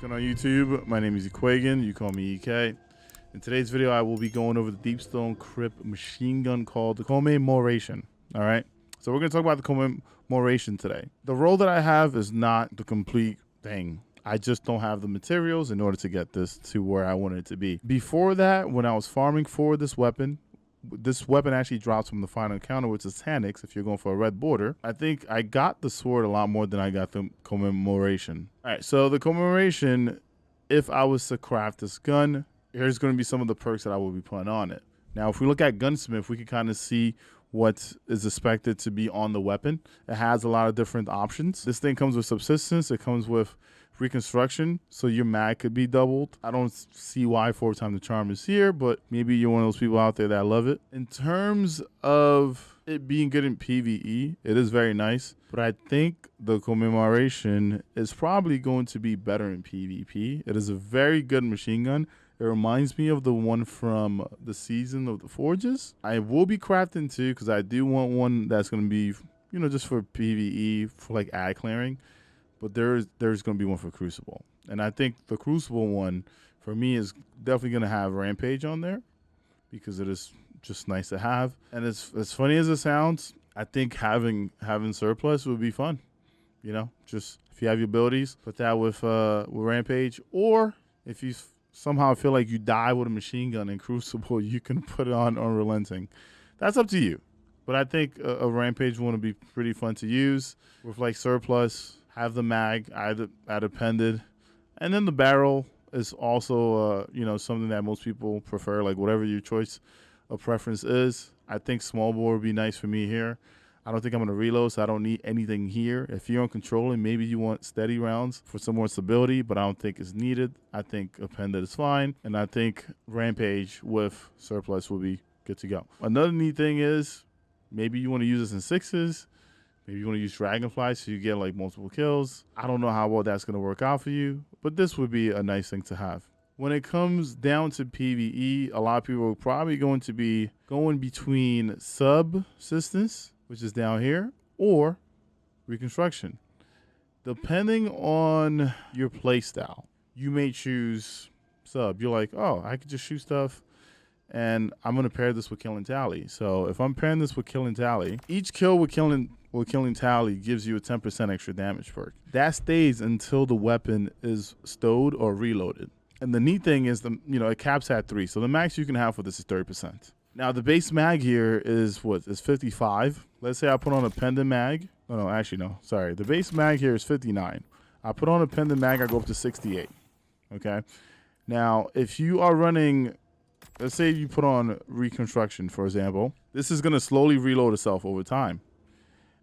going on YouTube? My name is Ekuegan. You call me EK. In today's video, I will be going over the Deep Stone Crypt machine gun called the Commemoration. All right. So we're going to talk about the Commemoration today. The roll that I have is not the complete thing. I just don't have the materials in order to get this to where I wanted it to be. Before that, when I was farming for this weapon actually drops from the final encounter, which is Tanix, if you're going for a red border. I think I got the sword a lot more than I got the Commemoration. All right, so the Commemoration, if I was to craft this gun, here's going to be some of the perks that I will be putting on it. Now, if we look at Gunsmith, we can kind of see what is expected to be on the weapon. It has a lot of different options. This thing comes with subsistence. It comes with reconstruction, so your mag could be doubled. I don't see why 4x the charm is here, but maybe you're one of those people out there that love it. In terms of it being good in PvE, it is very nice, but I think the Commemoration is probably going to be better in PvP. It is a very good machine gun. It reminds me of the one from the Season of the Forges. I will be crafting too, because I do want one that's going to be, you know, just for PvE, for like ad clearing. But there's going to be one for Crucible. And I think the Crucible one, for me, is definitely going to have Rampage on there, because it is just nice to have. And as funny as it sounds, I think having Surplus would be fun. You know, just if you have your abilities, put that with Rampage. Or if you somehow feel like you die with a machine gun in Crucible, you can put it on Unrelenting. That's up to you. But I think a Rampage one would be pretty fun to use with like Surplus. Have the mag add appended, and then the barrel is also you know, something that most people prefer, like whatever your choice of preference is. I think small bore would be nice for me here. I don't think I'm going to reload, so I don't need anything here. If you're on controlling, maybe you want steady rounds for some more stability, but I don't think it's needed. I think appended is fine, and I think Rampage with Surplus will be good to go. Another neat thing is maybe you want to use this in sixes. Maybe you want to use Dragonfly so you get like multiple kills. I don't know how well that's going to work out for you, but this would be a nice thing to have. When it comes down to PvE, a lot of people are probably going to be going between subsistence, which is down here, or reconstruction. Depending on your playstyle, you may choose sub. You're like, oh, I could just shoot stuff, and I'm going to pair this with Killing Tally. So if I'm pairing this with Killing Tally, each kill with Killing Tally gives you a 10% extra damage perk. That stays until the weapon is stowed or reloaded. And the neat thing is, it caps at 3. So the max you can have for this is 30%. Now the base mag here is what? Is 55. Let's say I put on a pendant mag. No, actually no. Sorry. The base mag here is 59. I put on a pendant mag, I go up to 68. Okay. Now if you are running, let's say you put on reconstruction, for example, this is going to slowly reload itself over time.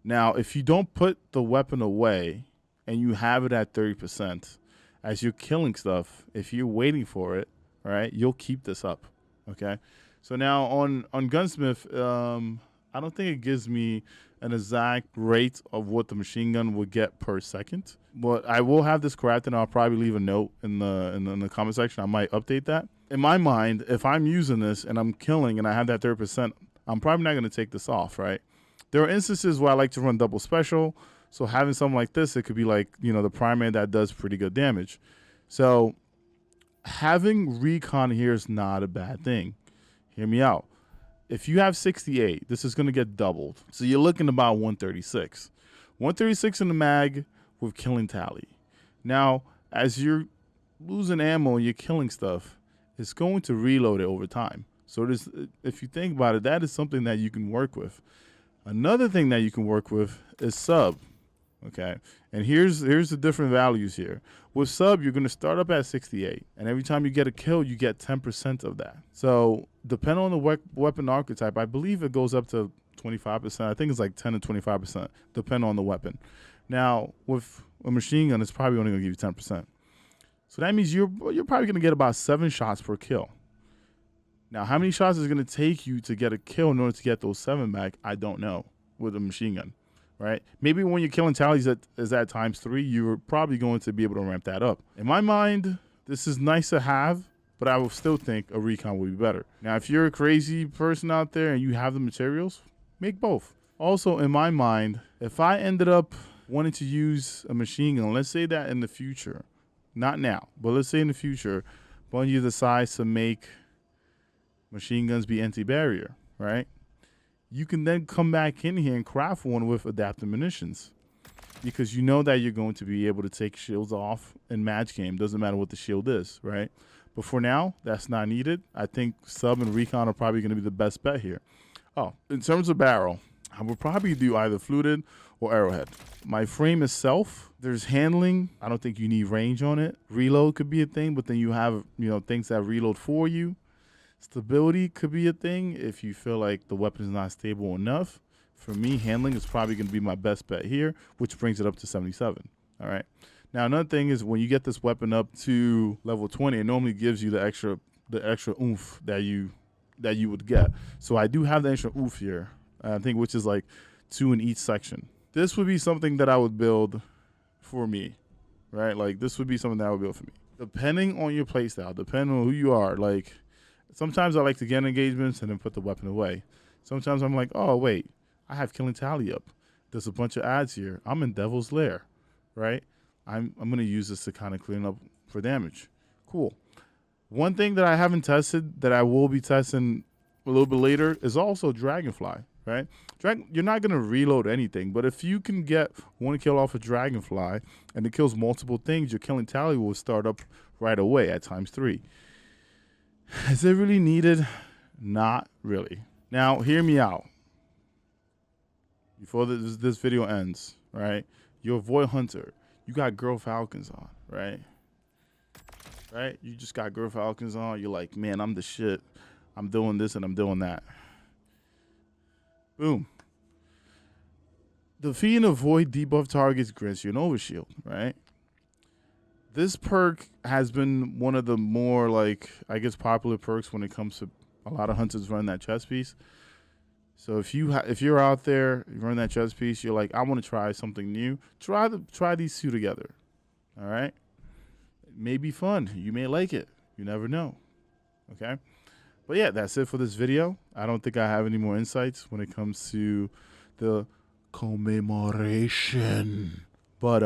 Now, if you don't put the weapon away and you have it at 30%, as you're killing stuff, if you're waiting for it, all right, you'll keep this up, okay? So now on Gunsmith, I don't think it gives me an exact rate of what the machine gun would get per second, but I will have this crafted, and I'll probably leave a note in the comment section. I might update that. In my mind, if I'm using this and I'm killing and I have that 30%, I'm probably not going to take this off, right? There are instances where I like to run double special. So having something like this, it could be like, the primary that does pretty good damage. So having recon here is not a bad thing. Hear me out. If you have 68, this is going to get doubled. So you're looking about 136. 136 in the mag with Killing Tally. Now, as you're losing ammo and you're killing stuff, it's going to reload it over time. So if you think about it, that is something that you can work with. Another thing that you can work with is sub, okay? And here's the different values here. With sub, you're going to start up at 68, and every time you get a kill, you get 10% of that. So depending on the weapon archetype, I believe it goes up to 25%. I think it's like 10 to 25%, depending on the weapon. Now, with a machine gun, it's probably only going to give you 10%. So that means you're probably going to get about 7 shots per kill. Now, how many shots is it going to take you to get a kill in order to get those 7 back? I don't know with a machine gun, right? Maybe when you're killing tallies is at ×3, you're probably going to be able to ramp that up. In my mind, this is nice to have, but I will still think a recon would be better. Now, if you're a crazy person out there and you have the materials, make both. Also, in my mind, if I ended up wanting to use a machine gun, let's say that in the future, not now, but let's say in the future, Bungie decides to make machine guns be anti-barrier, right? You can then come back in here and craft one with adaptive munitions, because you know that you're going to be able to take shields off in match game. Doesn't matter what the shield is, right? But for now, that's not needed. I think sub and recon are probably going to be the best bet here. Oh, in terms of barrel, I would probably do either fluted or arrowhead. My frame itself, there's handling. I don't think you need range on it. Reload could be a thing, but then you have, things that reload for you. Stability could be a thing if you feel like the weapon is not stable enough. For me, handling is probably going to be my best bet here, which brings it up to 77. All right. Now, another thing is when you get this weapon up to level 20, it normally gives you the extra oomph that you would get. So I do have the extra oomph here, I think, which is like 2 in each section. This would be something that I would build for me, right? Like this would be something that I would build for me. Depending on your playstyle, depending on who you are, like sometimes I like to get engagements and then put the weapon away. Sometimes I'm like, oh, wait, I have killing tally up. There's a bunch of ads here. I'm in Devil's Lair, right? I'm going to use this to kind of clean up for damage. Cool. One thing that I haven't tested that I will be testing a little bit later is also Dragonfly, right? You're not going to reload anything, but if you can get one kill off a Dragonfly and it kills multiple things, your killing tally will start up right away at ×3. Is it really needed? Not really. Now, hear me out. Before this video ends, right? You're a Void Hunter. You got Girl Falcons on, right? Right? You just got Girl Falcons on. You're like, man, I'm the shit. I'm doing this and I'm doing that. Boom. Defeating a Void debuff targets grants you an overshield, right? This perk has been one of the more, like, I guess, popular perks when it comes to a lot of hunters running that chest piece. So if you're out there, you run that chest piece, you're like, I want to try something new. Try these two together. All right? It may be fun. You may like it. You never know. Okay? But yeah, that's it for this video. I don't think I have any more insights when it comes to the commemoration. But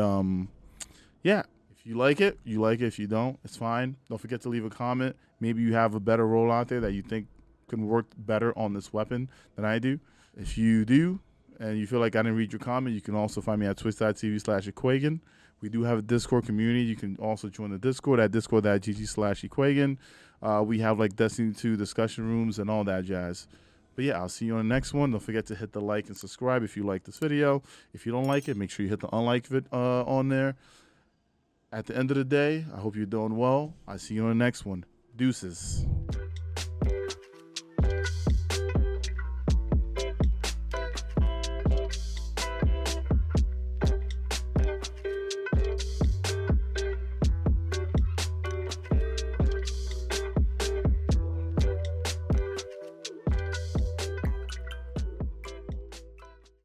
yeah, if you like it, you like it. If you don't, it's fine. Don't forget to leave a comment. Maybe you have a better role out there that you think can work better on this weapon than I do. If you do, and you feel like I didn't read your comment, you can also find me at twitch.tv/Ekuegan. We do have a Discord community. You can also join the Discord at discord.gg/Ekuegan. We have like Destiny 2 discussion rooms and all that jazz. But yeah, I'll see you on the next one. Don't forget to hit the like and subscribe if you like this video. If you don't like it, make sure you hit the unlike on there. At the end of the day, I hope you're doing well. I'll see you on the next one. Deuces.